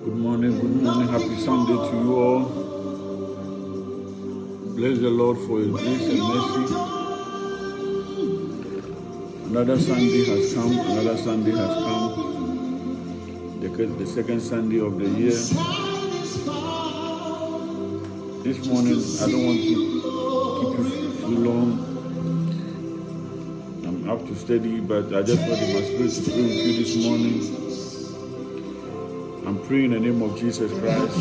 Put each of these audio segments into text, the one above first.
Good morning, happy Sunday to you all. Bless the Lord for His grace and mercy. Another Sunday has come, the second Sunday of the year. This morning, I don't want to keep you too long. I'm up to study, but I just want in my spirit to pray with you this morning. I'm praying in the name of Jesus Christ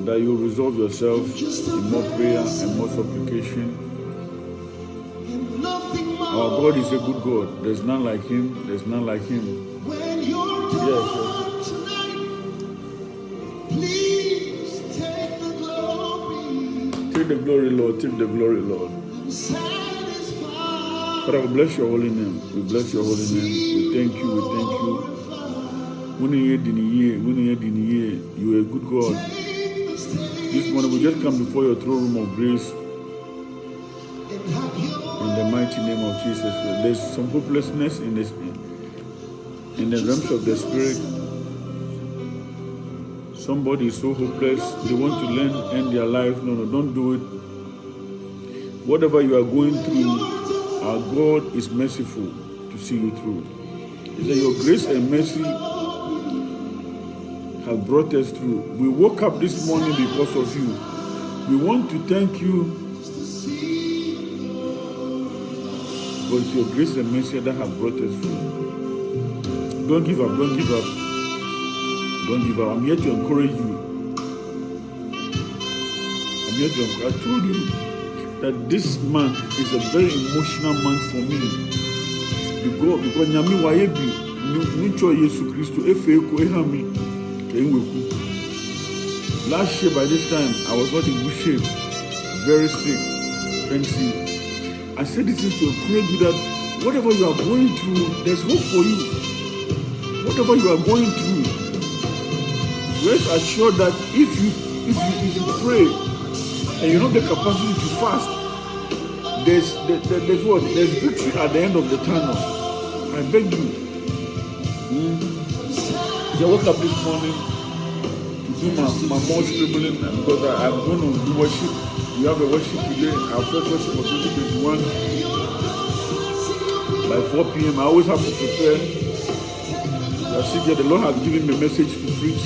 that you resolve yourself in more prayer and more supplication. Our God is a good God. There's none like Him. There's none like Him. Yes. Take the glory, Lord. Take the glory, Lord. Father, we bless your holy name. We bless your holy name. We thank you. We thank you. You are a good God. This morning we just come before your throne room of grace in the mighty name of Jesus. There's some hopelessness in the realms of the spirit. Somebody is so hopeless. They want to end their life. No, don't do it. Whatever you are going through, our God is merciful to see you through. He said, your grace and mercy have brought us through. We woke up this morning because of you. We want to thank you for your grace and mercy that have brought us through. Don't give up, don't give up. Don't give up. I'm here to encourage you. I told you that this month is a very emotional month for me. Because Nyami Wayebi, Nicho Yesu Christo, Efeko, Ehami, Kenweku. Last year by this time, I was not in good shape, very sick, fancy. I said this is to encourage you that whatever you are going through, there's hope for you. Whatever you are going through, rest assured that if you pray, and you have the capacity to fast, there's victory at the end of the tunnel. I beg you. I woke up this morning to do my more scribbling because I'm going to do worship. We have a worship today. Our first worship of 2021 by 4 p.m. I always have to prepare. I see that the Lord has given me a message to preach.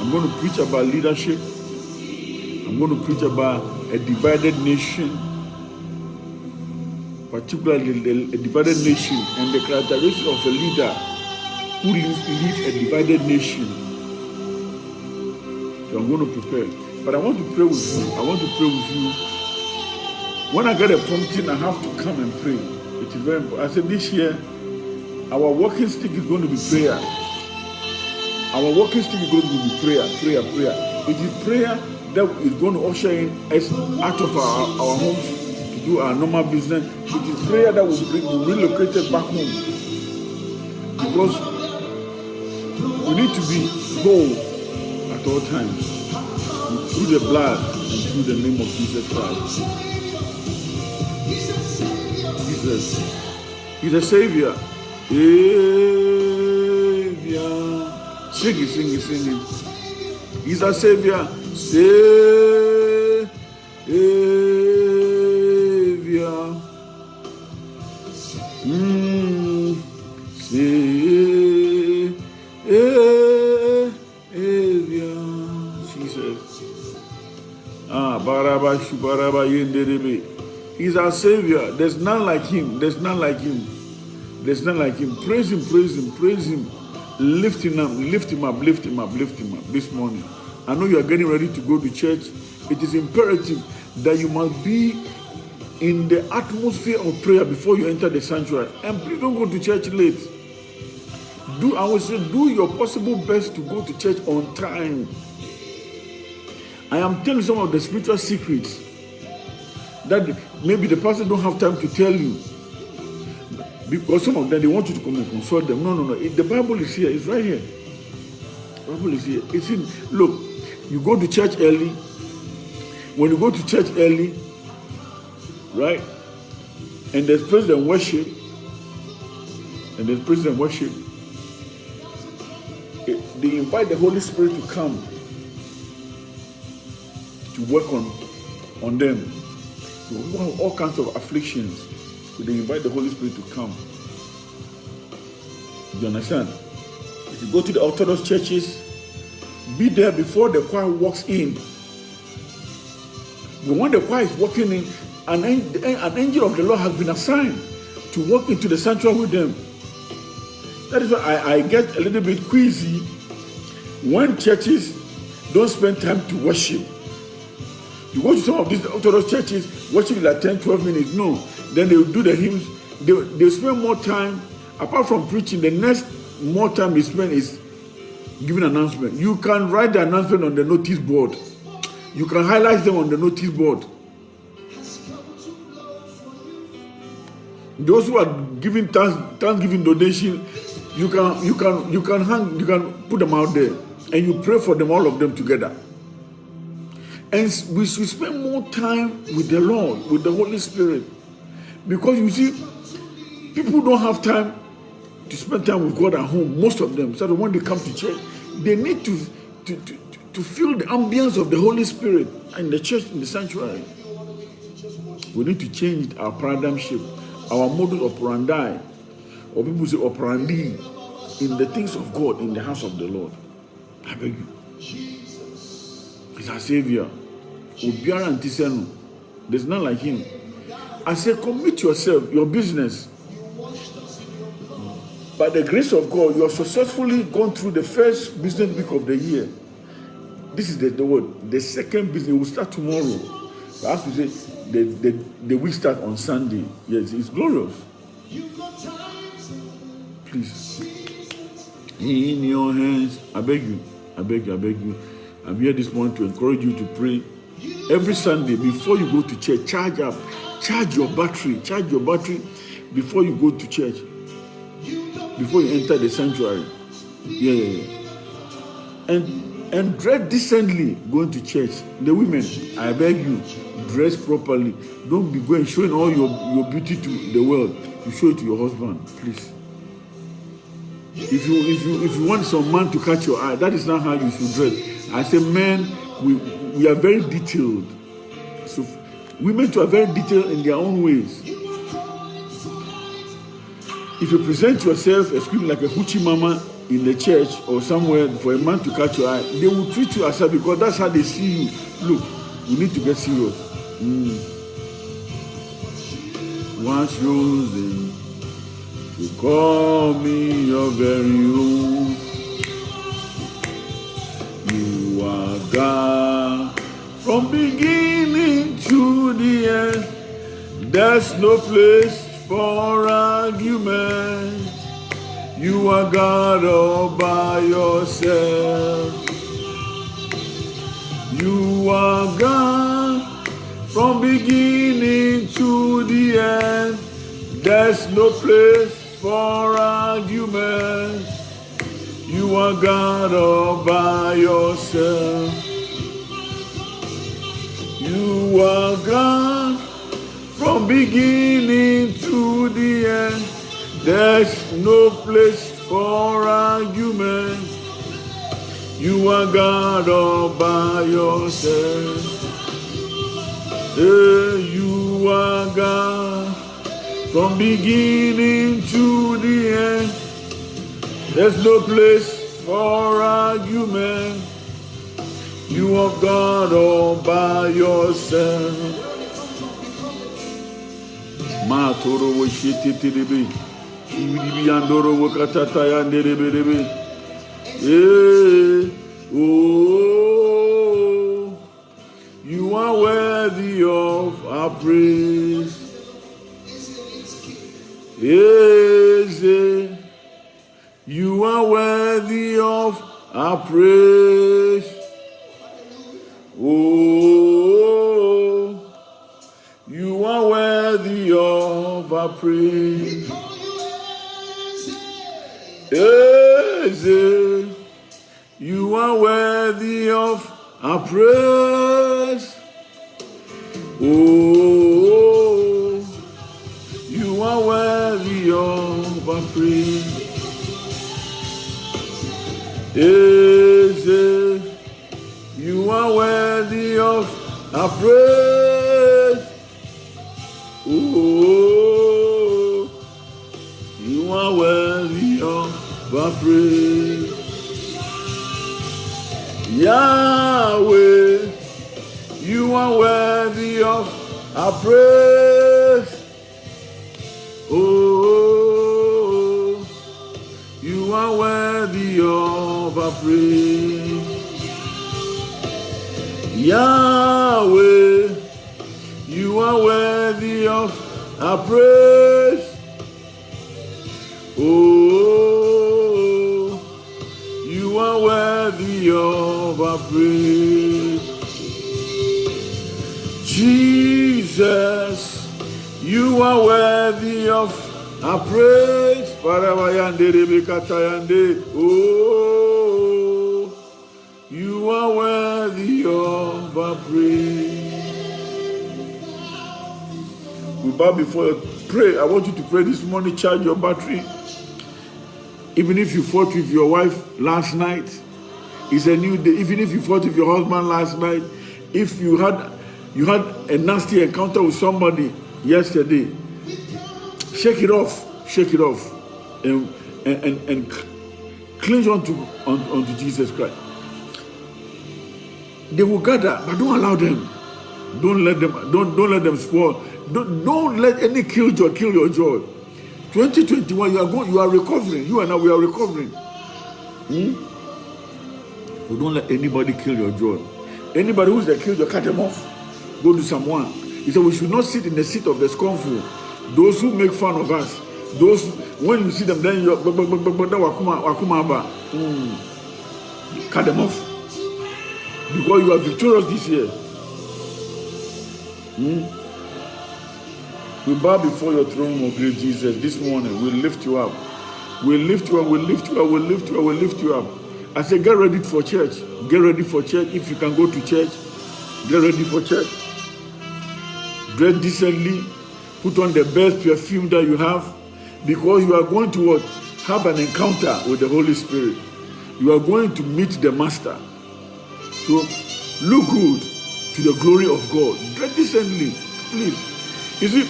I'm going to preach about leadership. I'm going to preach about a divided nation, particularly a divided nation and the characteristics of a leader who leads a divided nation. So I'm going to prepare. But I want to pray with you. When I get a prompting, I have to come and pray. It is very important. I said this year, our walking stick is going to be prayer. Our walking stick is going to be prayer. It is prayer that is going to usher in us out of our homes to do our normal business. It is prayer that will relocate us back home. Because we need to be whole at all times. Through the blood and through the name of Jesus Christ. Jesus. He's a Savior. Sing it. He's a Savior. Savior. Savior. Jesus. Baraba yenderebe. He's our Savior. There's none like Him. Praise Him. Lift him up this morning. I know you are getting ready to go to church. It is imperative that you must be in the atmosphere of prayer before you enter the sanctuary. And please don't go to church late. Do your possible best to go to church on time. I am telling you some of the spiritual secrets that maybe the pastor don't have time to tell you. Because some of them, they want you to come and consult them. No. The Bible is here. It's right here. The Bible is here. It's in. Look, you go to church early. When you go to church early, right, and there's praise and worship, and there's praise and worship. They invite the Holy Spirit to come to work on them. Who have all kinds of afflictions. So they invite the Holy Spirit to come. You understand? If you go to the Orthodox churches, be there before the choir walks in. But when the choir is walking in, an angel of the Lord has been assigned to walk into the sanctuary with them. That is why I get a little bit queasy when churches don't spend time to worship. You go to some of these Orthodox churches, worship like 10, 12 minutes. No. Then they will do the hymns. They spend more time. Apart from preaching, the next more time they spend is giving announcement. You can write the announcement on the notice board. You can highlight them on the notice board. Those who are giving Thanksgiving donation, you can put them out there, and you pray for them, all of them together. And we should spend more time with the Lord, with the Holy Spirit, because you see, people don't have time to spend time with God at home. Most of them, so that when they come to church, they need to feel the ambience of the Holy Spirit in the church, in the sanctuary. We need to change our paradigm shift, our modus operandi, or people say operandi, in the things of God, in the house of the Lord. I beg you. He's our Savior. There's none like him. I say, commit yourself, your business. By the grace of God, you have successfully gone through the first business week of the year. This is the word. The second business will start tomorrow. I have to say, the week start on Sunday. Yes, it's glorious. Please. In your hands. I beg you. I'm here this morning to encourage you to pray. Every Sunday, before you go to church, charge your battery before you go to church. Before you enter the sanctuary. Yeah. And dress decently going to church. The women, I beg you, dress properly. Don't be going showing all your beauty to the world. You show it to your husband, please. If you want some man to catch your eye, that is not how you should dress. I say, men, we are very detailed. So women too are very detailed in their own ways. If you present yourself, excuse me, like a hoochie mama in the church or somewhere for a man to catch your eye, they will treat you as well because that's how they see you. Look, you need to get serious. Once chosen to call me your very own. You are God from beginning to the end. There's no place for argument. You are God all by yourself. You are God from beginning to the end. There's no place for argument. You are God all by yourself. You are God from beginning to the end. There's no place for argument. You are God all by yourself. You are God from beginning to the end. There's no place for argument. You are God all by yourself. Matoro wo shiti tiribi. Ibibi andoro wo katata yanderebe. Oh, you are worthy of our praise. You are worthy of our praise. Oh, you are worthy of our praise. You are worthy of our praise. Oh, you are worthy of our praise. Eze, you are worthy of our praise. Oh, you are worthy of our praise. Yahweh, you are worthy of our praise. Oh, you are worthy of our praise. Yahweh, you are worthy of our praise. Oh, you are worthy of our praise. Jesus, you are worthy of our praise. Oh, you are worthy of our praise. We bow before you. Pray. I want you to pray this morning. Charge your battery. Even if you fought with your wife last night, it's a new day. Even if you fought with your husband last night, if you had a nasty encounter with somebody yesterday, shake it off, and cling onto Jesus Christ. They will gather, but don't allow them. Don't let them spoil. Don't let any killjoy kill your joy. 2021, you are recovering. You and I, we are recovering. So don't let anybody kill your joy. Anybody who's a killjoy, cut them off. Go to someone. He said we should not sit in the seat of the scornful. Those who make fun of us. Those, when you see them, then you're wakuma. Cut them off. Because you are victorious this year. We bow before your throne, O great Jesus, this morning. We lift you up. We lift you up. We lift you up. We lift you up. We lift you up. I say, get ready for church. Get ready for church. If you can go to church, get ready for church. Dress decently. Put on the best perfume that you have, because you are going to what? Have an encounter with the Holy Spirit. You are going to meet the Master. So look good to the glory of God. Dress decently, please. You see,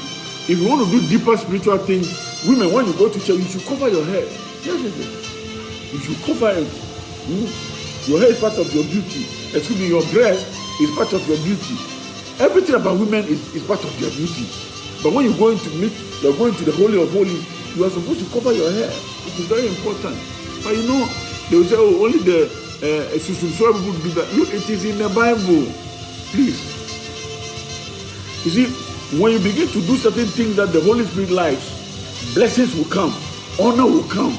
if you want to do deeper spiritual things, women, when you go to church, you should cover your hair. Yes. You should cover it. Your hair is part of your beauty. Excuse me, your breast is part of your beauty. Everything about women is part of your beauty. But when you're going to you're going to the Holy of Holies, you are supposed to cover your hair. It is very important. But you know, they will say, oh, only the people do that. Look, it is in the Bible. Please. You see, when you begin to do certain things that the Holy Spirit likes, blessings will come, honor will come,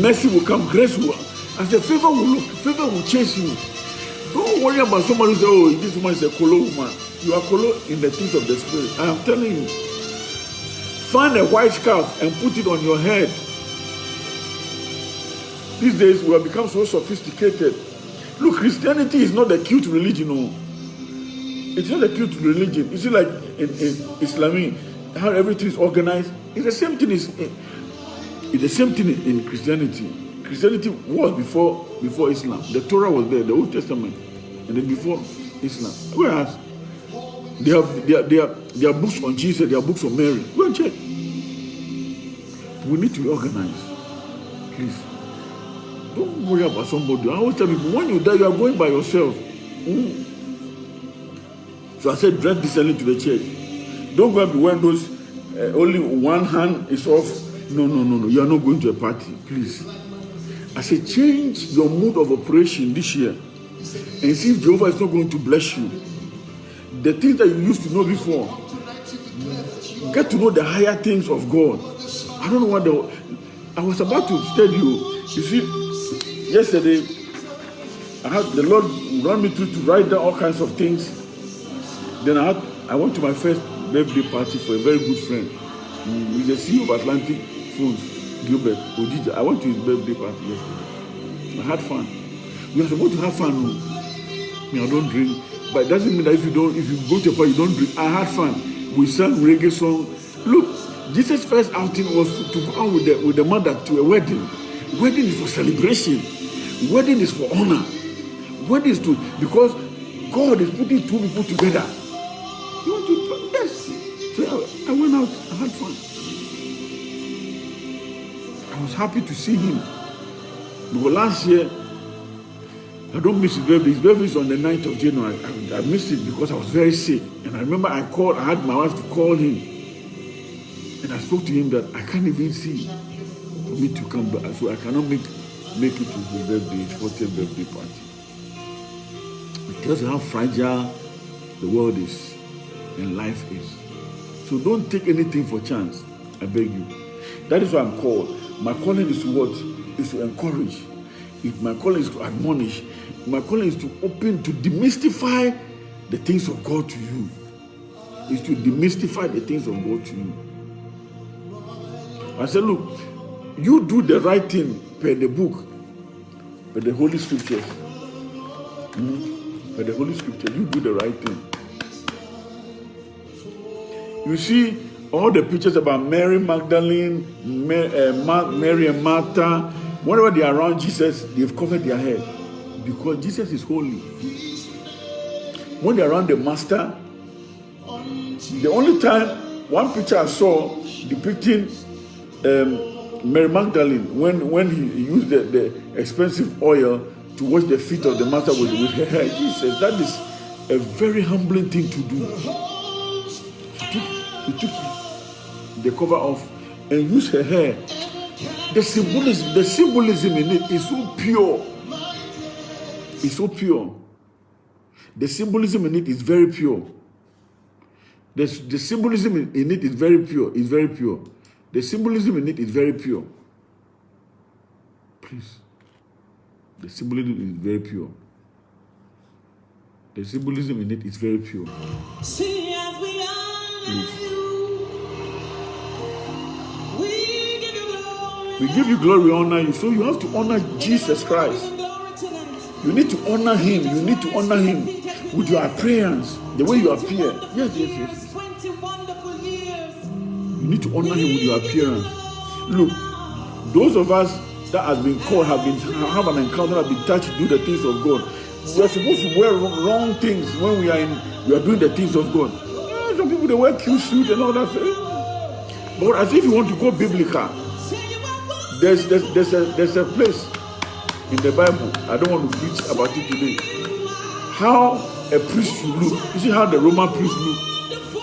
mercy will come, grace will. As the favor will chase you. Don't worry about somebody who says, oh, this woman is a colo woman. You are colo in the things of the Spirit. I am telling you. Find a white scarf and put it on your head. These days we have become so sophisticated. Look, Christianity is not a cute religion. No. It's not a cute religion. You see, like in Islam, how everything is organized. It's the same thing. It's the same thing in Christianity. Christianity was before Islam. The Torah was there, the Old Testament, and then before Islam. Whereas they have books on Jesus, they have books on Mary. Go and check. We need to be organized. Please. Don't worry about somebody. I always tell people, when you die, you are going by yourself. So I said, dress decently to the church. Don't go and be wearing those, only one hand is off. No. You are not going to a party. Please. I said, change your mode of operation this year and see if Jehovah is not going to bless you. The things that you used to know before, get to know the higher things of God. I don't know what I was about to tell you. You see, yesterday, the Lord ran me through to write down all kinds of things. Then I went to my first birthday party for a very good friend. He's the CEO of Atlantic Foods, Gilbert Ojija. I went to his birthday party yesterday. I had fun. We are supposed to have fun. I don't drink, but it doesn't mean that if you go to a party, you don't drink. I had fun. We sang reggae song. Look, Jesus' first outing was to go out with the mother to a wedding. Wedding is for celebration. Wedding is for honor. Wedding is because God is putting two people together. You want to, yes. So I went out, I had fun. I was happy to see him. Because last year, I don't miss his birthday. His birthday is on the 9th of January. I missed it because I was very sick. And I remember I had my wife to call him. And I spoke to him that I can't even see for me to come back. So I cannot make it to his birthday, his 40th birthday party. It tells you how fragile the world is and life is. So don't take anything for chance. I beg you. That is why I'm called. My calling is to what? Is to encourage. My calling is to admonish. My calling is to open, to demystify the things of God to you. Is to demystify the things of God to you. I said, look, you do the right thing per the book, per the Holy Scriptures. Per the Holy Scripture, you do the right thing. You see all the pictures about Mary Magdalene, Mary and Martha. Whenever they are around Jesus, they've covered their head because Jesus is holy. When they're around the Master, the only time one picture I saw depicting Mary Magdalene when he used the expensive oil to wash the feet of the Master with her hair. Jesus, that is a very humbling thing to do. He took the cover off and used her hair. The symbolism in it is so pure. It's so pure. The symbolism in it is very pure. The symbolism in it is very pure. It's very pure. The symbolism in it is very pure. Please. The symbolism is very pure. The symbolism in it is very pure. Please. We give you glory, honor you. So you have to honor Jesus Christ. You need to honor him. You need to honor him with your appearance, the way you appear. Yes. You need to honor him with your appearance. Look, those of us that has been called have an encounter, have been touched to do the things of God. We are supposed to wear wrong things when we are doing the things of God. Some people they wear cute suit and all that. But as if you want to go biblical, there's a place in the Bible. I don't want to preach about it today. How a priest should look. You see how the Roman priest look,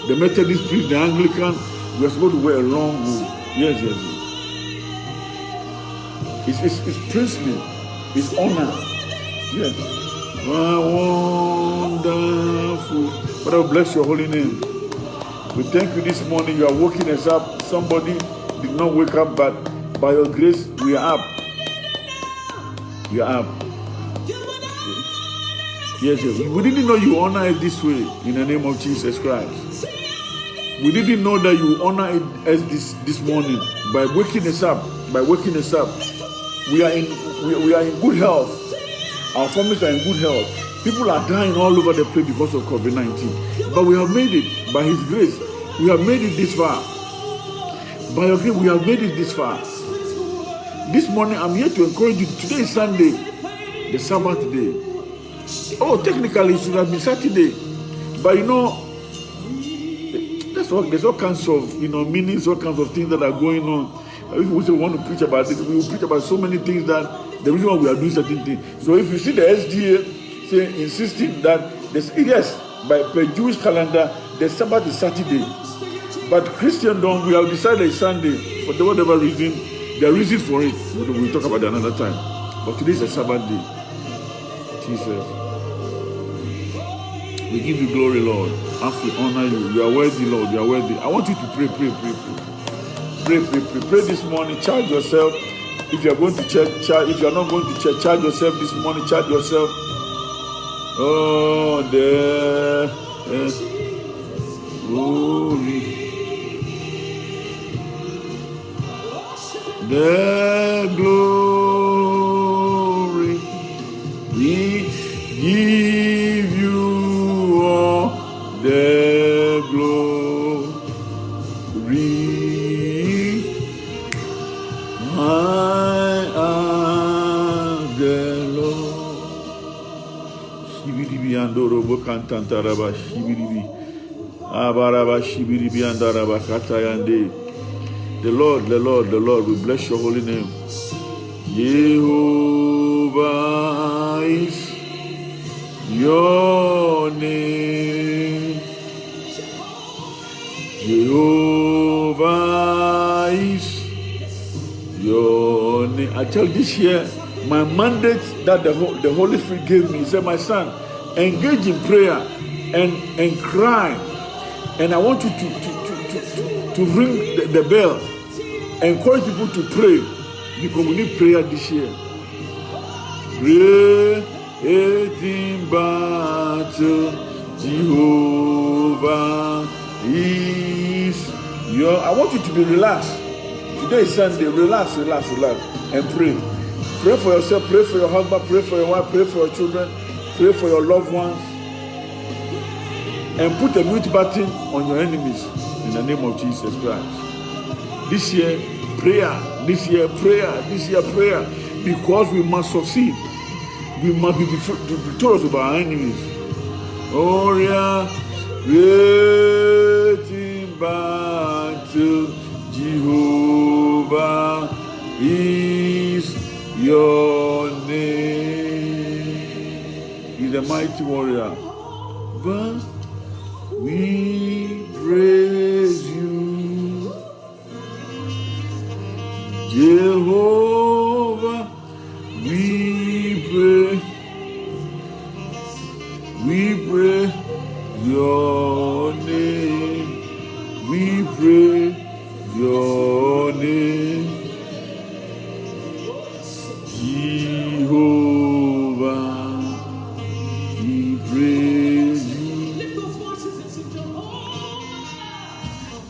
the Methodist priest, the Anglican. We are supposed to wear a long robe. Yes. It's priestly. It's honor. Yes. Wonderful. Father, bless your holy name. We thank you this morning. You are waking us up. Somebody did not wake up, but by your grace, we are up. We are up. Yes. We didn't know you honor it this way in the name of Jesus Christ. We didn't know that you honor it as this morning by waking us up. We are in good health. Our families are in good health. People are dying all over the place because of COVID-19. But we have made it by his grace. We have made it this far. By your grace, we have made it this far. This morning, I'm here to encourage you. Today is Sunday, the Sabbath day. Oh, technically, it should have been Saturday. But there's all kinds of, meanings, all kinds of things that are going on. If we want to preach about it, we will preach about so many things that the reason why we are doing certain things. So if you see the SDA insisting that, by per Jewish calendar, the Sabbath is Saturday. But Christendom, we have decided it's Sunday. For whatever reason, there are reasons for it. We'll talk about it another time. But today is a Sabbath day. Jesus. We give you glory, Lord. As we honor you. You are worthy, Lord. You are worthy. I want you to pray. Pray this morning. Charge yourself. If you are going to church, charge. If you are not going to church, charge yourself this morning. Charge yourself. Oh, there is glory. The glory. We give you all the glory. andoro bokantantaraba shibiribi. Abaraba shibiribi andaraba katayande. The Lord, we bless your holy name. Jehovah is your name. Jehovah is your name. I tell this year, my mandate that the Holy Spirit gave me, he said, my son, engage in prayer and cry. And I want you to ring the bell, encourage people to pray, because we need prayer this year. Great in battle, Jehovah is your. I want you to be relaxed. Today is Sunday. Relax, and pray. Pray for yourself, pray for your husband, pray for your wife, pray for your children, pray for your loved ones. And put a mute button on your enemies in the name of Jesus Christ. This year, prayer. This year, prayer. This year, prayer. Because we must succeed. We must be victorious over our enemies. Oh, yeah. Waiting battle, Jehovah is your name. He's a mighty warrior. But we praise you, Jehovah. We pray your name. We pray your name, Jehovah. We praise you,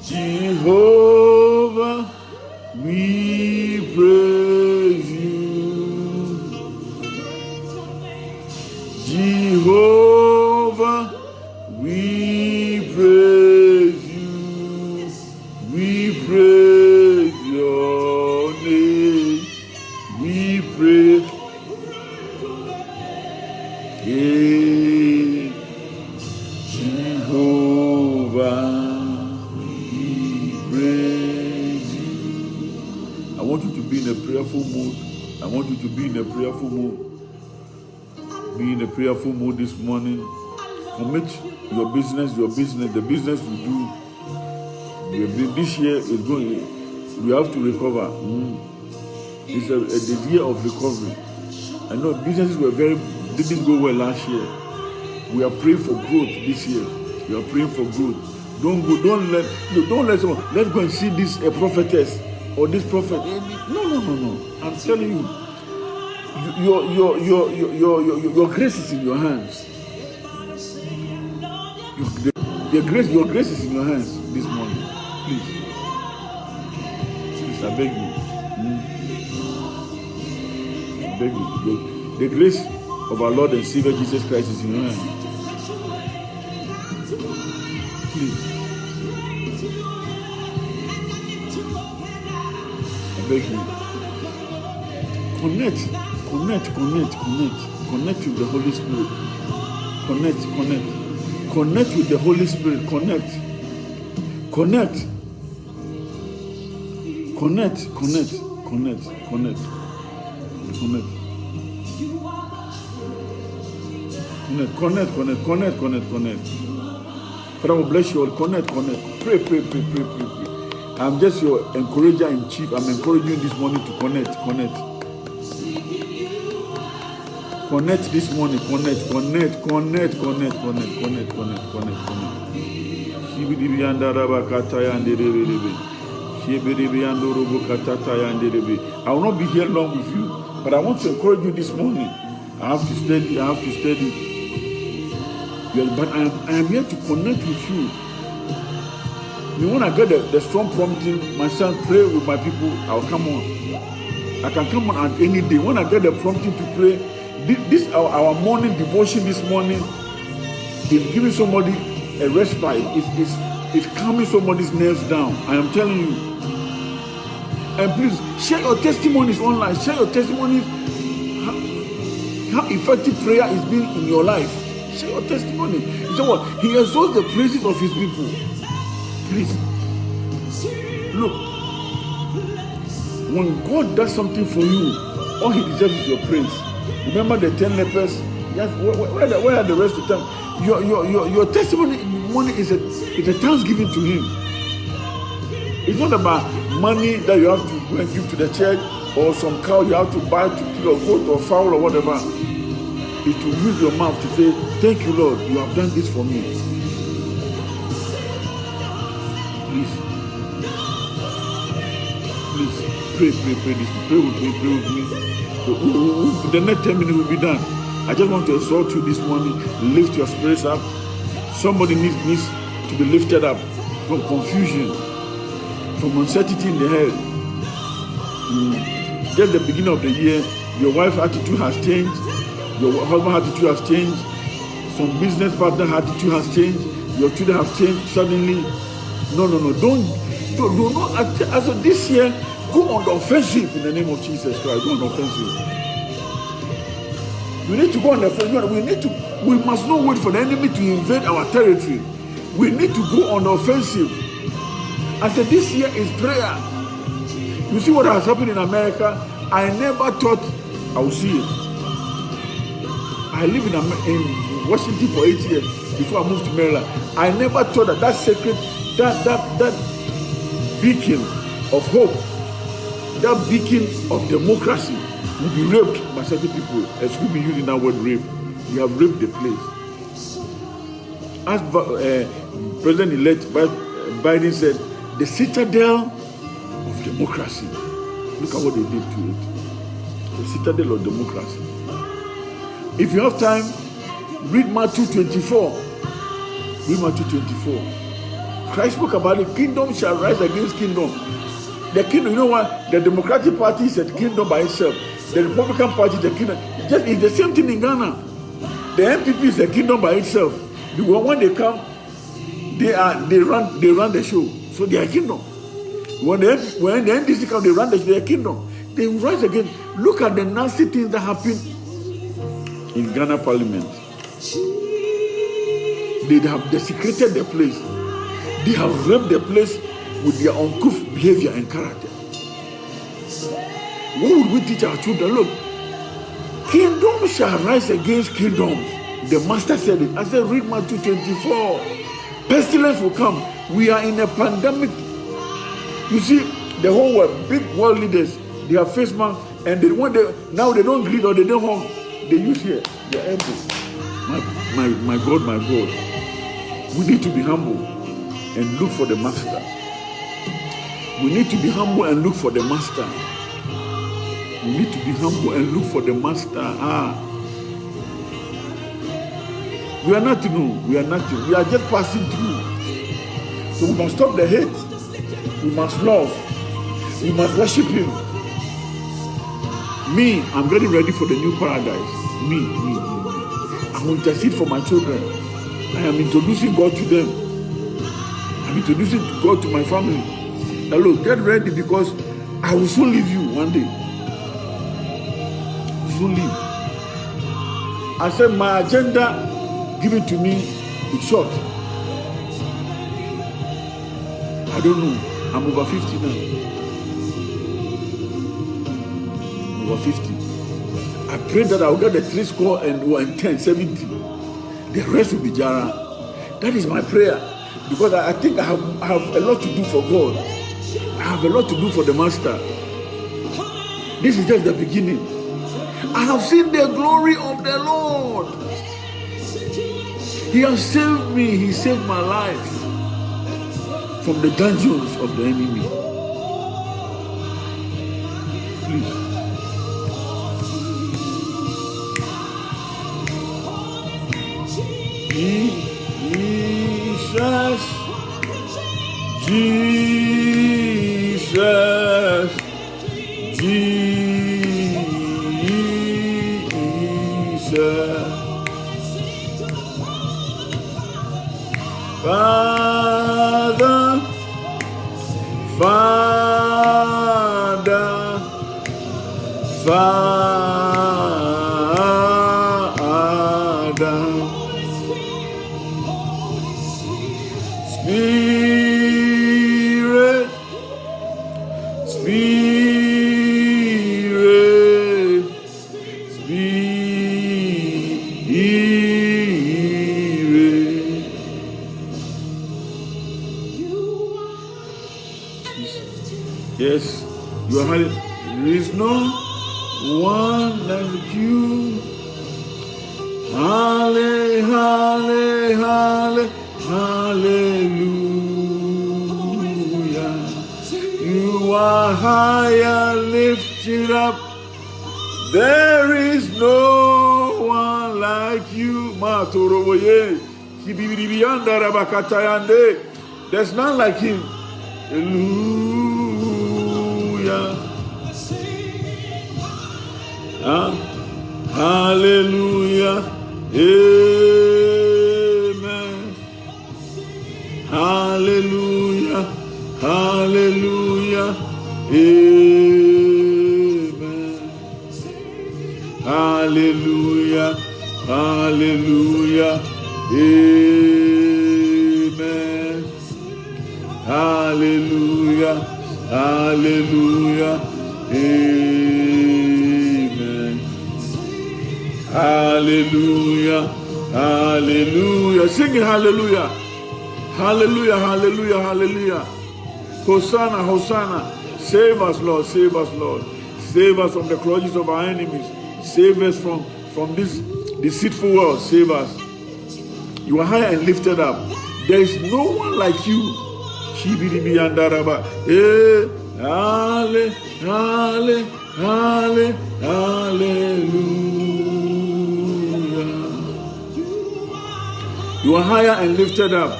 Jehovah. We praise you, Jehovah. We praise you. We praise your name. We praise Jehovah. We praise you. I want you to be in a prayerful mood. I want you to be in a prayerful mood. Be in a prayerful mood this morning. Commit your business, the business we do. This year is going, we have to recover. It's a year of recovery. I know businesses didn't go well last year. We are praying for growth this year. We are praying for growth. Don't let someone, let's go and see this prophetess or this prophet. No. I'm telling you, your grace is in your hands. Your grace is in your hands this morning. Please, I beg you. I beg you. The grace of our Lord and Savior Jesus Christ is in your hands. Please, I beg you. Connect with the Holy Spirit. Connect with the Holy Spirit. Connect. Connect. Father, will bless you all. Connect. Pray. I'm just your encourager in chief. I'm encouraging you this morning to connect. Connect this morning. Connect. I will not be here long with you, but I want to encourage you this morning. I have to study. But I am here to connect with you. When I get the strong prompting, my son, pray with my people, I'll come on. I can come on at any day. When I get the prompting to pray, this our morning devotion this morning is giving somebody a respite. It's calming somebody's nerves down. I am telling you. And please share your testimonies online. Share your testimonies. How effective prayer is being in your life. Share your testimony. You know what? He exalts the praises of his people. Please. Look. When God does something for you, all he deserves is your praise. Remember the 10 lepers? Yes, where are the rest of them? Your testimony is a thanksgiving to him. It's not about money that you have to go and give to the church, or some cow you have to buy to kill a goat or fowl or whatever. It's to use your mouth to say, thank you, Lord, you have done this for me. Please pray this. Pray with me. The next 10 minutes will be done. I just want to exhort you this morning. Lift your spirits up. Somebody needs to be lifted up from confusion, from uncertainty in the head. Just the beginning of the year, your wife's attitude has changed. Your husband's attitude has changed. Some business partner attitude has changed. Your children have changed suddenly. No. Don't not. As of this year, go on the offensive in the name of Jesus Christ. Go on the offensive. We need to go on the offensive. We must not wait for the enemy to invade our territory. We need to go on the offensive. I said this year is prayer. You see what has happened in America? I never thought I would see it. I lived in Washington for 8 years before I moved to Maryland. I never thought that sacred, that beacon of hope, that beacon of democracy will be raped by certain people. As we be using that word rape, we have raped the place. As President-elect Biden said, the citadel of democracy. Look at what they did to it. The citadel of democracy. If you have time, read Matthew 24. Read Matthew 24. Christ spoke about the kingdom shall rise against kingdom. The kingdom, you know what? The Democratic Party is a kingdom by itself. The Republican Party is a kingdom. It's the same thing in Ghana. The NPP is a kingdom by itself. When they come, they run the show. So they are a kingdom. When the NDC come, they run the show. They are a kingdom. They rise again. Look at the nasty things that happen in Ghana Parliament. They have desecrated the place. They have raped the place with their uncouth behavior and character. What would we teach our children? Look, kingdom shall rise against kingdoms. The master said it. I said, read Matthew 24. Pestilence will come. We are in a pandemic. You see, the whole world, big world leaders, they have face masks, and now they don't greet or they don't hug. They use here, their elbow. My God, my God. We need to be humble and look for the master. We need to be humble and look for the master. We need to be humble and look for the master. We are nothing. We are nothing. We are just passing through. So we must stop the hate. We must love. We must worship him. Me, I'm getting ready for the new paradise. Me. I will intercede for my children. I am introducing God to them. I'm introducing God to my family. Hello, get ready because I will soon leave you one day. Soon leave. I said my agenda given to me is short. I don't know. I'm over 50 now. I'm over 50. I pray that I will get the 3 score and 10, 70. The rest will be Jara. That is my prayer. Because I think I have a lot to do for God. I have a lot to do for the master. This is just the beginning. I have seen the glory of the Lord. He has saved me. He saved my life from the dungeons of the enemy. Please. Jesus. Father, Spirit, yes, you are hallelujah. There is no one like you. Hallelujah. You are higher, lifted up. There is no one like you. There's none like him. Hallelujah. Hallelujah. Amen. Hallelujah. Hallelujah. Amen. Hallelujah. Hallelujah. Amen. Hallelujah. Hallelujah. Amen. Hallelujah. Hallelujah. Sing it, hallelujah. Hallelujah. Hallelujah. Hallelujah. Hosanna. Hosanna. Save us, Lord. Save us, Lord. Save us from the clutches of our enemies. Save us from this deceitful world. Save us. You are high and lifted up. There is no one like you. Hallelujah. You are higher and lifted up.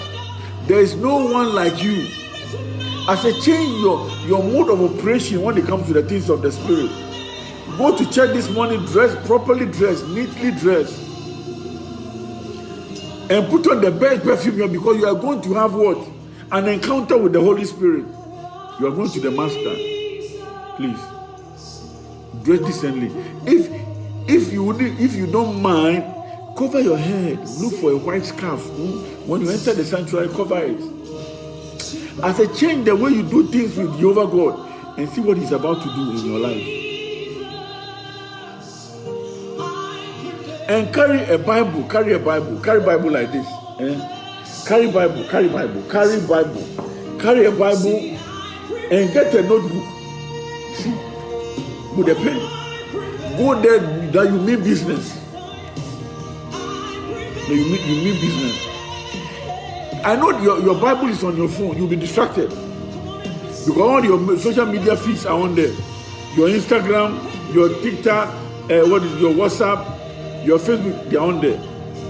There is no one like you. As a change your mode of operation when it comes to the things of the spirit. Go to church this morning, properly dressed, neatly dressed. And put on the best perfume here because you are going to have what? An encounter with the Holy Spirit. You are going to the Master. Please. Dress decently. If you don't mind, cover your head. Look for a white scarf. When you enter the sanctuary, cover it. As a change the way you do things with Jehovah God and see what he's about to do in your life. And carry a Bible like this. Carry Bible. Carry a Bible and get a notebook. See, with a pen. Go there that you mean business. You mean business. I know your Bible is on your phone. You'll be distracted. Because all your social media feeds are on there. Your Instagram, your TikTok, your WhatsApp, your Facebook, they're on there.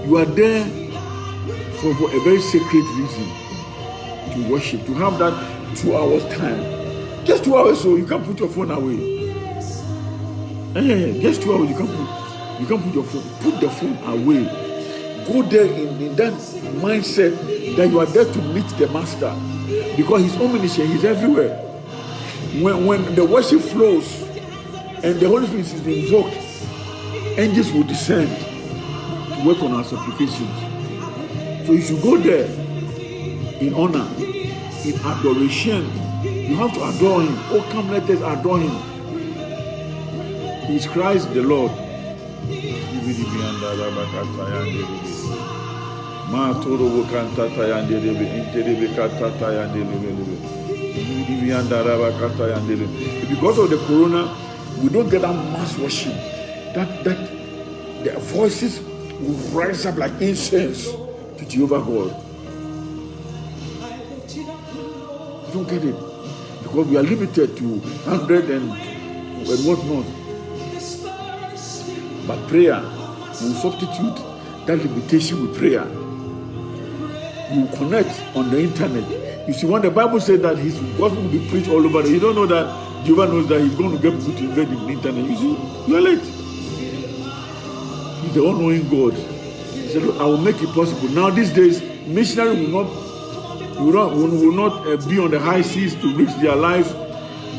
You are there for a very sacred reason. To worship, to have that 2 hours time. Just 2 hours so you can put your phone away. Just 2 hours you can put your phone. Put the phone away. Go there in that mindset that you are there to meet the Master. Because he's omniscient, he's everywhere. When the worship flows and the Holy Spirit is invoked, angels will descend to work on our supplications. So you should go there in honor, in adoration. You have to adore him. Oh, come, let us adore him. He is Christ the Lord. Because of the corona, we don't get that mass worship. That their voices will rise up like incense to Jehovah God. You don't get it. Because we are limited to 100 and whatnot. But prayer will substitute that limitation with prayer. You will connect on the internet. You see, when the Bible said that his gospel will be preached all over, you don't know that Jehovah knows that he's going to get people to invade the internet. You see, you are late. He's the all-knowing God. He said, look, I will make it possible. Now these days, missionaries will not be on the high seas to reach their lives.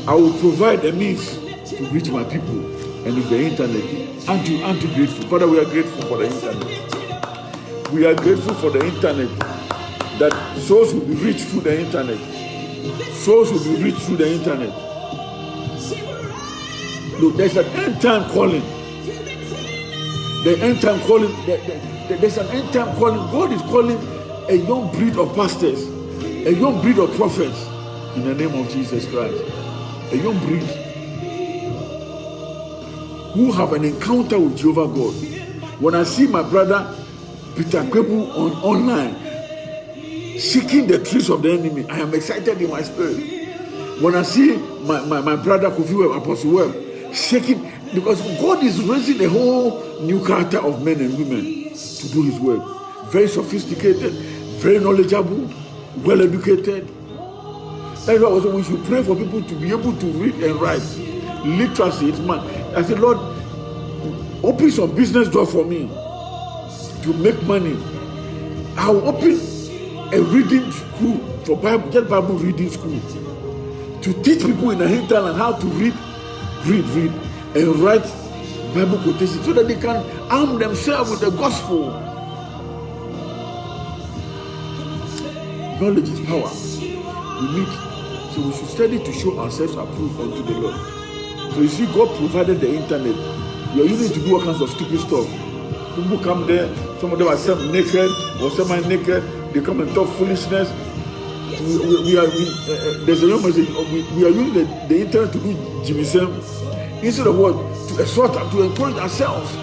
I will provide a means to reach my people. And it's the internet. Aren't you grateful? Father, we are grateful for the internet. We are grateful for the internet. That souls will be reached through the internet. Souls will be reached through the internet. Look, there's an end time calling. The end time calling. There's an end time calling. God is calling a young breed of pastors, a young breed of prophets, in the name of Jesus Christ. A young breed who have an encounter with Jehovah God. When I see my brother Peter Kwebu online shaking the trees of the enemy, I am excited in my spirit. When I see my brother Kofi Webb, Apostle Webb, shaking, because God is raising a whole new character of men and women to do His work. Very sophisticated, very knowledgeable, well educated. That's why also we should pray for people to be able to read and write. Literacy, it's man. I said, Lord, open some business door for me to make money. I'll open a reading school for Bible, just Bible reading school, to teach people in the hinterland how to read, and write Bible quotations so that they can arm themselves with the gospel. Knowledge is power. We need, so we should study to show ourselves approved unto the Lord. So you see, God provided the internet. You are using it to do all kinds of stupid stuff. People come there, some of them are naked or semi-naked. They come and talk foolishness. There's a young man saying, we are using the internet to do Jimmy Sam instead of what? To exhort and to encourage ourselves.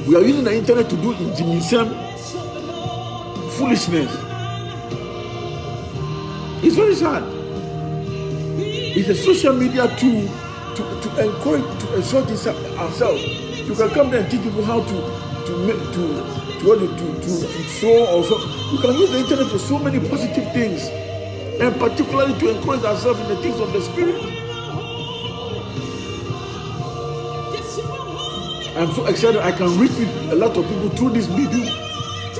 We are using the internet to do Jimmy Sam foolishness. It's very sad. It's a social media tool to encourage, to exhort ourselves. You can come there and teach people how to sow or so. You can use the internet for so many positive things, and particularly to encourage ourselves in the things of the Spirit. I'm so excited I can reach with a lot of people through this medium.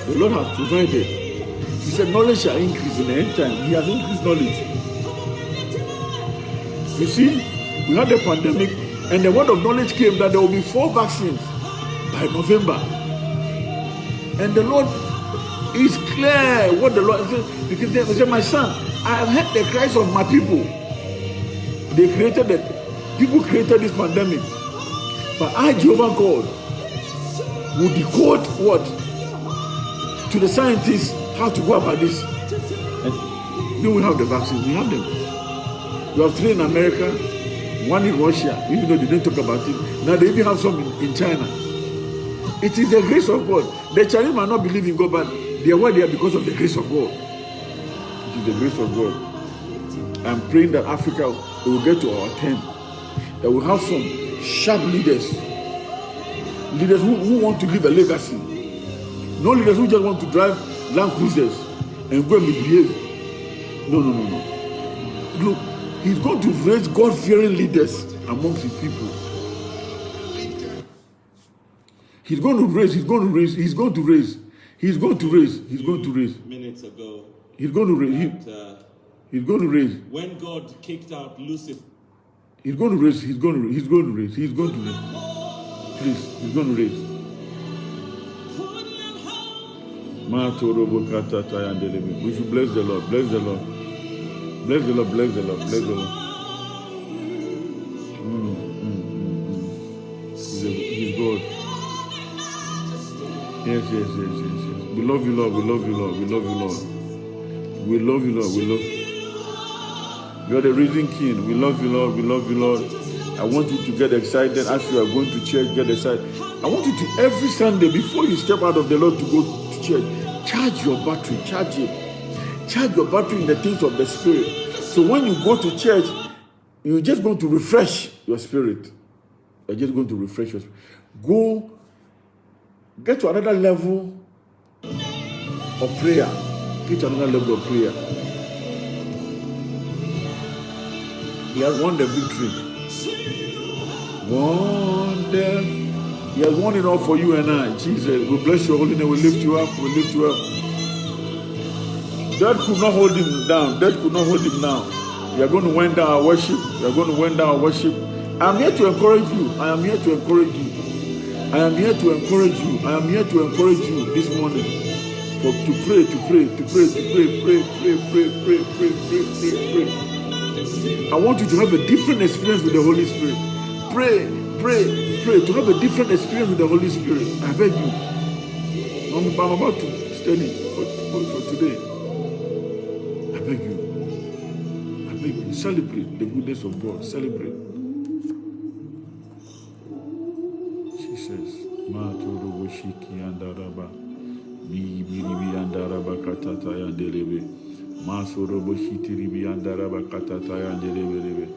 The Lord has provided. He said knowledge shall increase in the end time. He has increased knowledge. You see, we had the pandemic, and the word of knowledge came that there will be 4 vaccines by November. And the Lord is clear what the Lord said. Because they said, my son, I have heard the cries of my people. People created this pandemic. But I, Jehovah God, will decode what? To the scientists how to go about this. And then we have the vaccines, we have them. We have 3 in America, 1 in Russia, even though they didn't talk about it. Now they even have some in China. It is the grace of God. The Chinese might not believe in God, but they are where they are because of the grace of God. It is the grace of God. I'm praying that Africa will get to our turn. That we'll have some sharp leaders. Leaders who want to leave a legacy. No leaders who just want to drive Land Cruisers and go and misbehave. No. Look, He's going to raise God-fearing leaders amongst His people. He's going to raise. Minutes ago. He's going to raise. When God kicked out Lucifer. He's going to raise. Please, he's going to raise. We should bless the Lord. Bless the Lord. He's God. Yes. We love you, Lord. You are the risen King. We love you, Lord. I want you to get excited as you are going to church. Get excited. I want you to, every Sunday, before you step out of the Lord to go to church, charge your battery. Charge your battery in the things of the Spirit. So when you go to church, you're just going to refresh your spirit. Go, get to another level of prayer. He has won the victory. He has won it all for you and I. Jesus, we bless your holy name. We lift you up. Death could not hold him down. We are going to wind down our worship. I am here to encourage you. I am here to encourage you this morning. To pray. I want you to have a different experience with the Holy Spirit. Pray, pray, pray to have a different experience with the Holy Spirit. I beg you. I'm about to study for today. I beg you. I beg you. Celebrate the goodness of God. Celebrate. Jesus. Matoroboshiki andaraba. Bibiribi andaraba katata yandelebe. Masoroboshiti ribi andaraba katata yandelebe.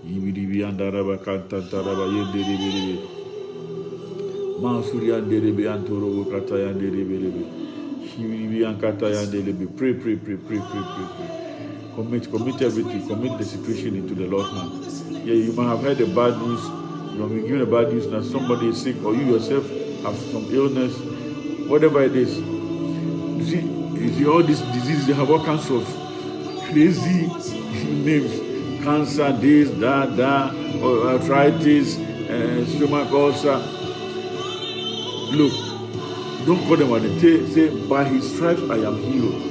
Ibiribi andaraba katantaraba yandelebe. Masuri yandelebe antorobo kata yandelebe. Shibiribi ankata yandelebe. Pray, pray, pray, pray, pray, pray, pray. Commit everything. Commit the situation into the Lord's hand. Yeah, you might have heard the bad news. You have been given the bad news that somebody is sick, or you yourself have some illness, whatever it is. You see all these diseases, they have all kinds of crazy names. Cancer, this, that, or arthritis, stomach ulcer. Look, don't call them what they say, by his stripes I am healed.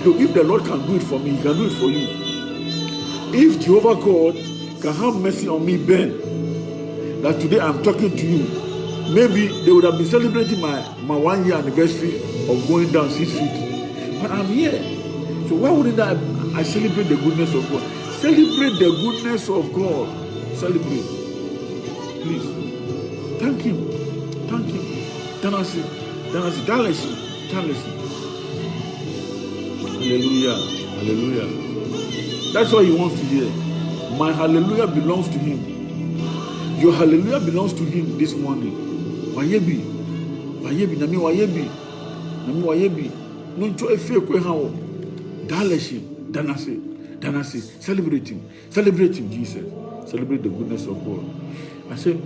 Look, if the Lord can do it for me, he can do it for you. If Jehovah God can have mercy on me, Ben, that today I'm talking to you, maybe they would have been celebrating my 1 year anniversary of going down 6 feet. But I'm here. So why wouldn't I celebrate the goodness of God? Celebrate the goodness of God. Celebrate. Please. Thank him. Thank him. Danasi. Hallelujah. Hallelujah. That's what he wants to hear. My hallelujah belongs to him. Your hallelujah belongs to him this morning. Wayebi. Nami wayebi. No ncho efe kwe hawo. Danasi. Celebrate him, Jesus. Celebrate the goodness of God. I said,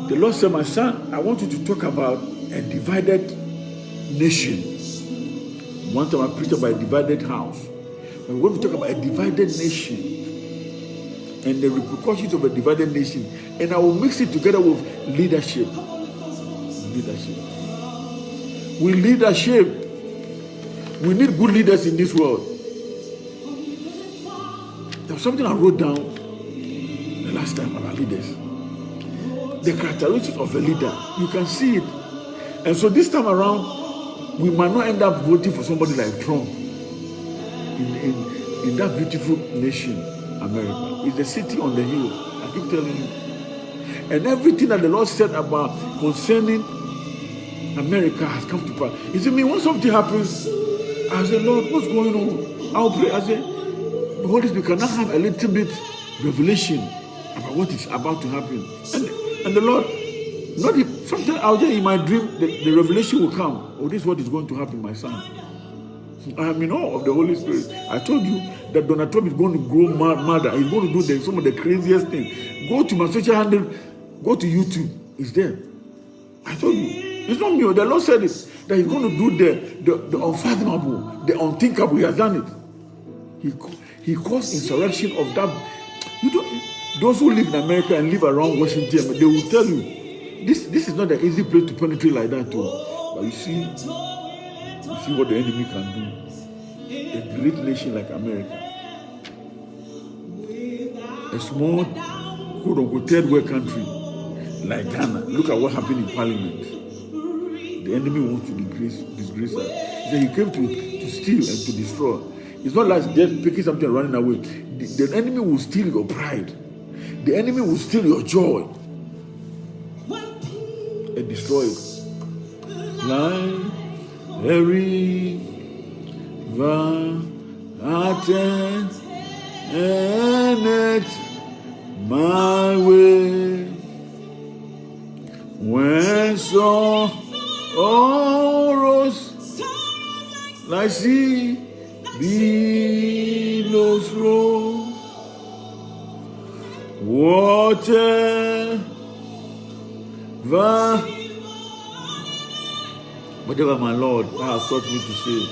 the Lord said, my son, I want you to talk about a divided nation. One time I preached about a divided house. We're going to talk about a divided nation and the repercussions of a divided nation. And I will mix it together with leadership. With leadership. We need good leaders in this world. There was something I wrote down the last time about leaders. The characteristics of a leader. You can see it. And so this time around, we might not end up voting for somebody like Trump in that beautiful nation, America. It's the city on the hill. I keep telling you. And everything that the Lord said about concerning America has come to pass. You see, me when something happens, I say, Lord, what's going on? I'll pray. I say, the Holy Spirit cannot have a little bit revelation about what is about to happen. And the Lord, sometimes out there in my dream, the revelation will come. Oh, this is what is going to happen, my son. I am in awe of the Holy Spirit. I told you that Donald Trump is going to grow madder. He's going to do some of the craziest things. Go to my social handle, go to YouTube. It's there. I told you. It's not me. The Lord said it. That he's going to do the unfathomable, the unthinkable. He has done it. He caused insurrection of that. Those who live in America and live around Washington, they will tell you, this is not an easy place to penetrate like that too. But you see what the enemy can do. A great nation like America, a small, quote-unquote, third world country like Ghana. Look at what happened in Parliament. The enemy wants to disgrace her. He said he came to steal and to destroy. It's not like just picking something and running away. The enemy will steal your pride. The enemy will steal your joy and destroy it. Like a river attends and it my way when sorrows like sea billows roll. Whatever my Lord has taught me to say.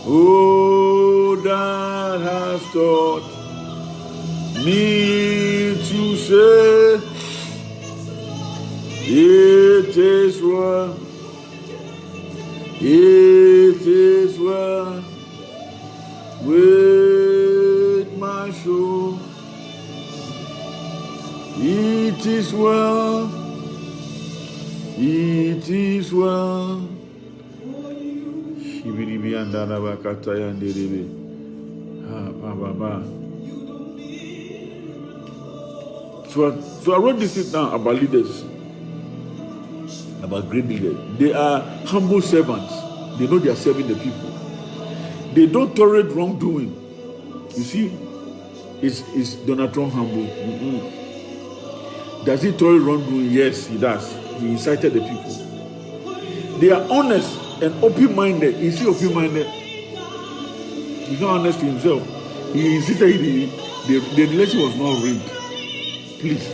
Oh, that has taught me to say, it is well with my soul. It is well. It is well. Shibiribi andaraba kataya nderebe. So I wrote this thing down about leaders, about great leaders. They are humble servants. They know they are serving the people. They don't tolerate wrongdoing. You see, is Donald Trump humble? Does he tolerate wrongdoing? Yes, he does. He incited the people. They are honest and open-minded. Is he open-minded? He's not honest to himself. He insisted the election was not rigged. Please.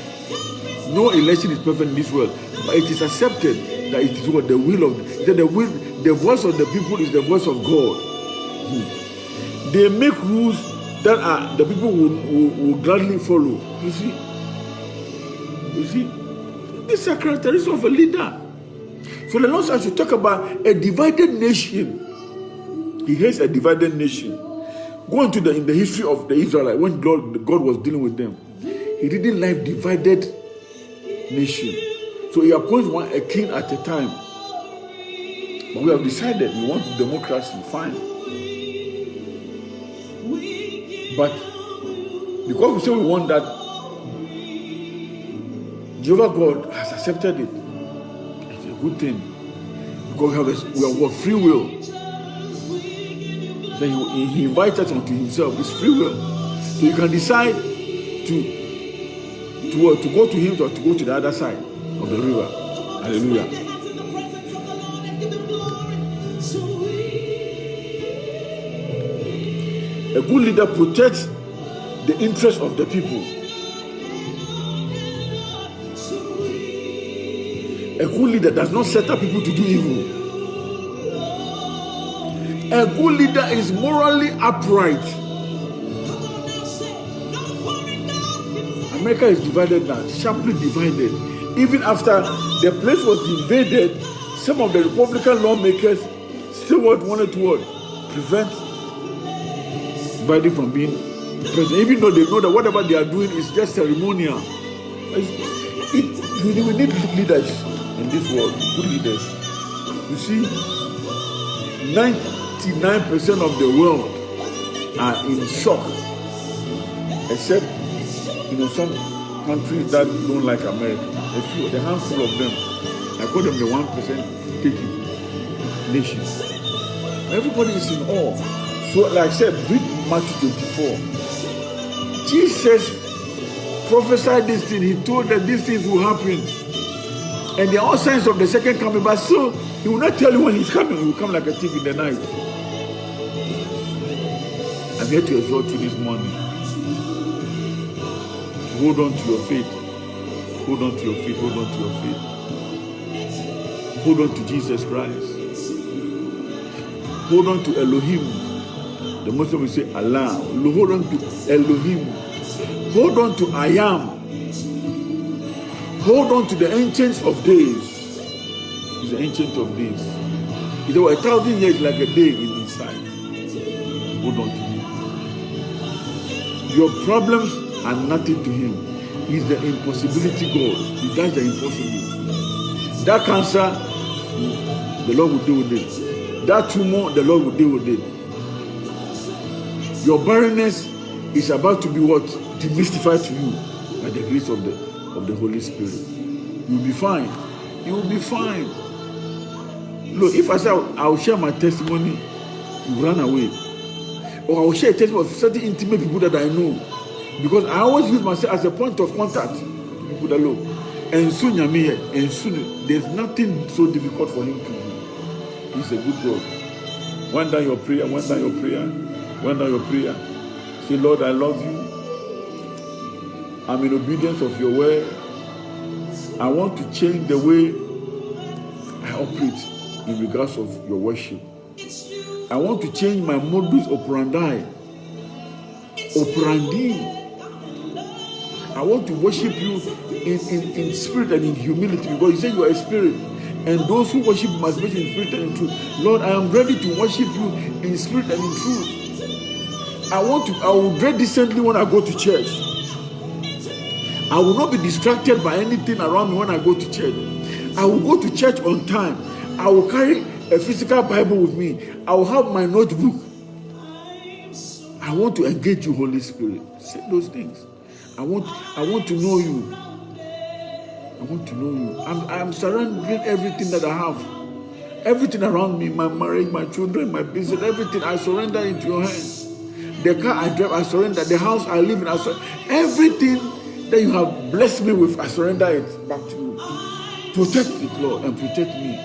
No election is perfect in this world. But it is accepted that it is what the will of the voice of the people is the voice of God. They make rules that the people will gladly follow. You see? This is a characteristic of a leader. So the Lord says to talk about a divided nation. He hates a divided nation. Go into in the history of the Israelites, when God was dealing with them, He didn't like divided nation. So He appoints a king at a time. But we have decided we want democracy, fine. But because we say we want that, Jehovah God has accepted it. It's a good thing. Because we have free will. Then he invites us unto himself. It's free will. So you can decide to go to him or to go to the other side of the river. Hallelujah. A good leader protects the interests of the people. A good leader does not set up people to do evil. A good leader is morally upright. America is divided now, sharply divided. Even after the place was invaded, some of the Republican lawmakers still wanted to prevent Biden from being president, even though they know that whatever they are doing is just ceremonial. We need leaders in this world, good leaders. You see, 99% of the world are in shock, except some countries that don't like America. A few, the handful of them, I call them the 1% taking nations. Everybody is in awe. So, like I said, read Matthew 24. Jesus prophesied this thing. He told that these things will happen. And there are all signs of the second coming. But so, he will not tell you when he's coming. He will come like a thief in the night. I'm here to exhort you this morning. Hold on to your faith. Hold on to your faith. Hold on to your faith. Hold on to Jesus Christ. Hold on to Elohim. The Muslim will say Allah. Hold on to Elohim. Hold on to I am. Hold on to the ancients of days. He's the ancient of days. He said, 1,000 years like a day in his sight. Hold on to him. Your problems are nothing to him. He's the impossibility God. He does the impossible. That cancer, the Lord will deal with it. That tumor, the Lord will deal with it. Your barrenness is about to be what? Demystified to you by the grace of the Holy Spirit. You will be fine. You will be fine. Look, if I say I will share my testimony, you run away. Or I will share a testimony of certain intimate people that I know. Because I always use myself as a point of contact to people that look. And soon I'm here. And soon there's nothing so difficult for him to do. He's a good God. Wind down your prayer. Wind down your prayer. Wind down your prayer. Say, Lord, I love you. I'm in obedience of your word. I want to change the way I operate in regards of your worship. I want to change my modus operandi. I want to worship you in spirit and in humility, because you say you are a spirit, and those who worship must worship in spirit and in truth. Lord, I am ready to worship you in spirit and in truth. I will dress decently when I go to church. I will not be distracted by anything around me when I go to church. I will go to church on time. I will carry a physical Bible with me. I will have my notebook. I want to engage you, Holy Spirit. Say those things. I want to know you. I want to know you. I'm surrendering everything that I have. Everything around me, my marriage, my children, my business, everything, I surrender into your hands. The car I drive, I surrender. The house I live in, I surrender. Everything that you have blessed me with, I surrender it back to you. Protect it, Lord, and protect me.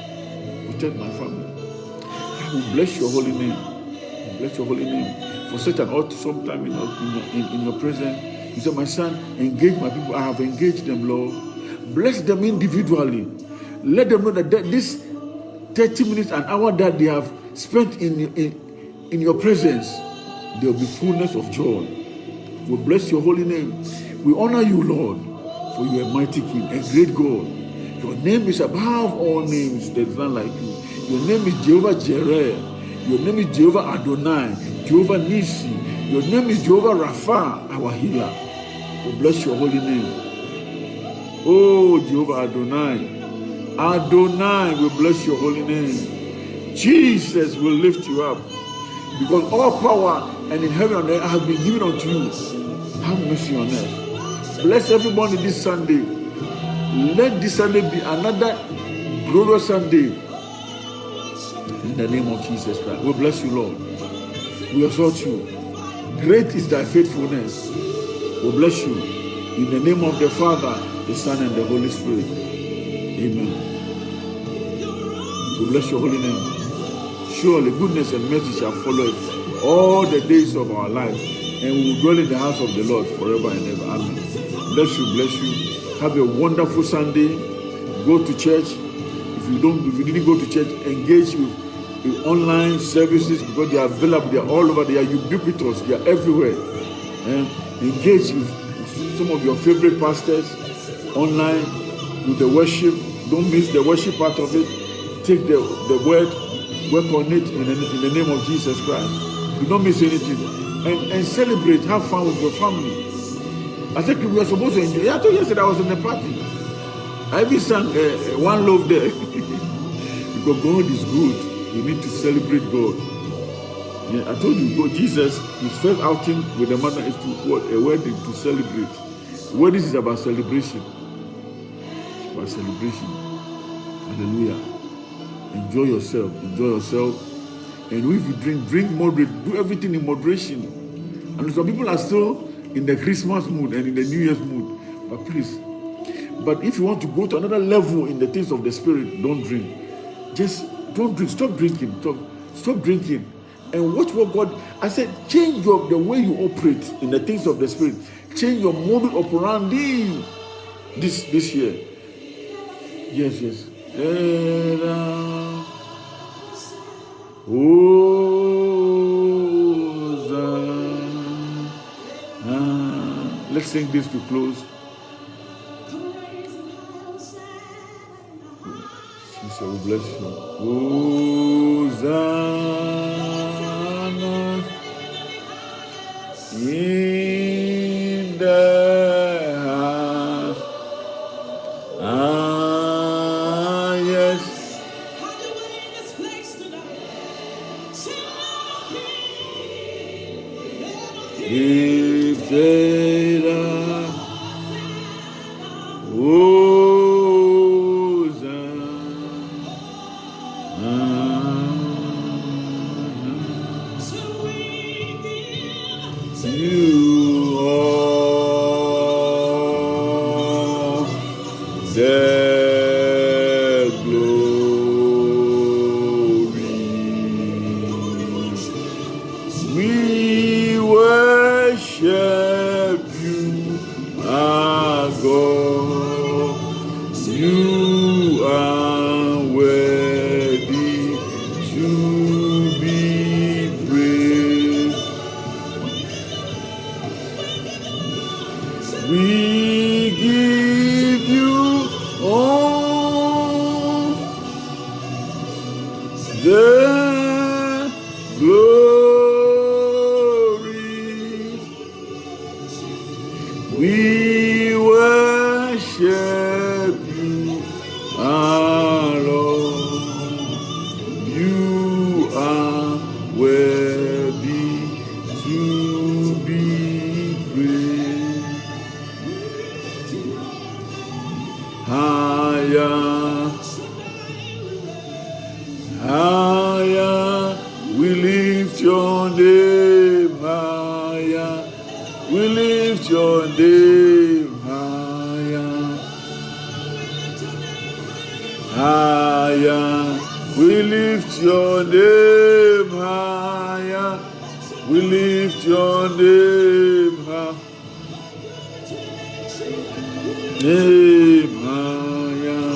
Protect my family. I will bless your holy name. Bless your holy name. For such an awesome time in your presence. You said, my son, engage my people. I have engaged them, Lord. Bless them individually. Let them know that this 30 minutes, an hour that they have spent in your presence, there will be fullness of joy. We bless your holy name. We honor you, Lord, for you are mighty King, a great God. Your name is above all names. There is none like you. Your name is Jehovah Jireh. Your name is Jehovah Adonai, Jehovah Nisi. Your name is Jehovah Rapha, our healer. We bless your holy name. Oh, Jehovah Adonai. Adonai, we bless your holy name. Jesus will lift you up. Because all power and in heaven and earth has been given unto you. Have mercy on us. Bless everybody this Sunday. Let this Sunday be another glorious Sunday. In the name of Jesus Christ. We bless you, Lord. We exalt you. Great is thy faithfulness. We bless you. In the name of the Father, the Son, and the Holy Spirit. Amen. We bless your holy name. Surely goodness and mercy shall follow us all the days of our life, and we will dwell in the house of the Lord forever and ever. Amen. Bless you, bless you. Have a wonderful Sunday. Go to church. If you didn't go to church, engage with online services because they are available. They are all over. They are ubiquitous. They are everywhere. And engage with some of your favorite pastors online with the worship. Don't miss the worship part of it. Take the word, work on it in the name of Jesus Christ. Do not miss anything. And celebrate, have fun with your family. I think we are supposed to enjoy. I told you yesterday I was in the party. I even sang One Love there. Because God is good. You need to celebrate God. Yeah, I told you, God, Jesus, his first outing with the mother is a wedding to celebrate. Wedding is about celebration. It's about celebration. Hallelujah. Enjoy yourself. Enjoy yourself. And if you drink moderate. Do everything in moderation. And some people are still in the Christmas mood and in the New Year's mood. But please. But if you want to go to another level in the things of the Spirit, don't drink. Just don't drink. Stop drinking. Stop drinking. And watch what God... I said, change the way you operate in the things of the Spirit. Change your modus operandi this year. Yes. Let's sing this to close. Jesus will bless you. Hosanna in the house. Yes. If they are you all the glory. We worship you, our God. You are worthy to be praised. We give you all the glory. We worship you, our Lord. You are worthy to be praised. Higher, higher, we lift your name higher. We lift your name higher. Higher, we lift your name higher. We lift your name higher. Name higher.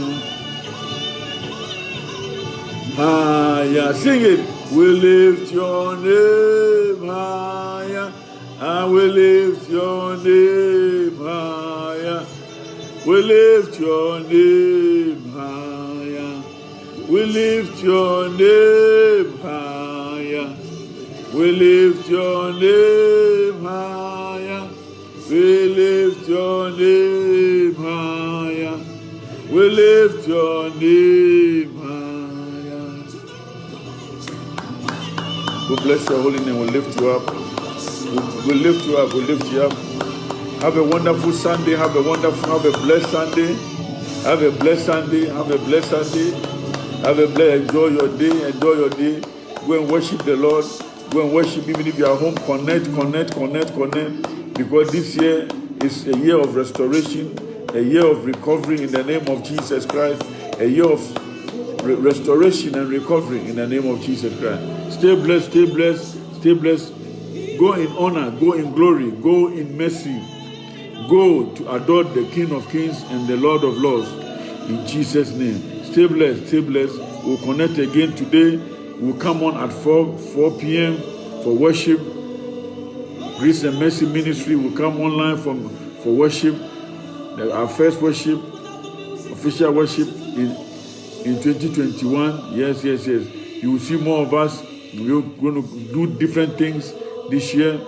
Higher, sing it. We lift your name higher. And we lift your name higher. We lift your name higher. We lift your name higher. We lift your name higher. We lift your name higher. We lift your name higher. We bless your holy name. We lift you up. We lift you up. We lift you up. Have a wonderful Sunday. Have a blessed Sunday. Have a blessed Sunday. Have a blessed Sunday. Have a blessed. Enjoy your day. Enjoy your day. Go and worship the Lord. Go and worship even if you are home. Connect. Because this year is a year of restoration, a year of recovery in the name of Jesus Christ, a year of restoration and recovery in the name of Jesus Christ. Stay blessed. Stay blessed. Stay blessed. Go in honor. Go in glory. Go in mercy. Go to adore the King of Kings and the Lord of Lords in Jesus' name. Stay blessed. Stay blessed. We'll connect again today. We'll come on at 4 p.m. for worship. Grace and Mercy Ministry will come online for worship. Our first worship, official worship in 2021. Yes. You will see more of us. We're going to do different things this year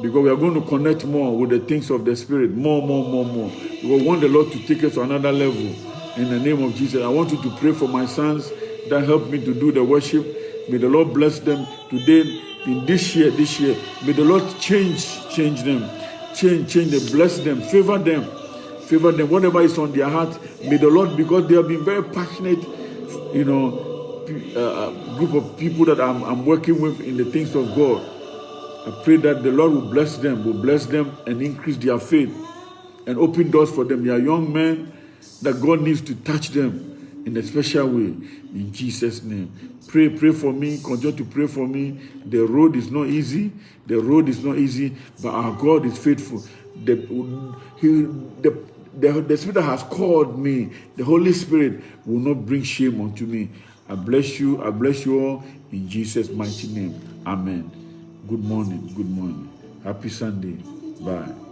because we are going to connect more with the things of the Spirit. More. We want the Lord to take us to another level. In the name of Jesus, I want you to pray for my sons that helped me to do the worship. May the Lord bless them today. In this year, may the Lord change them, change them, bless them, favor them, whatever is on their heart. May the Lord, because they have been very passionate, group of people that I'm working with in the things of God. I pray that the Lord will bless them and increase their faith and open doors for them. They are young men that God needs to touch them in a special way, in Jesus' name. Pray for me. Continue to pray for me. The road is not easy. But our God is faithful. The Spirit that has called me, the Holy Spirit, will not bring shame unto me. I bless you all in Jesus' mighty name. Amen. Good morning. Happy Sunday. Bye.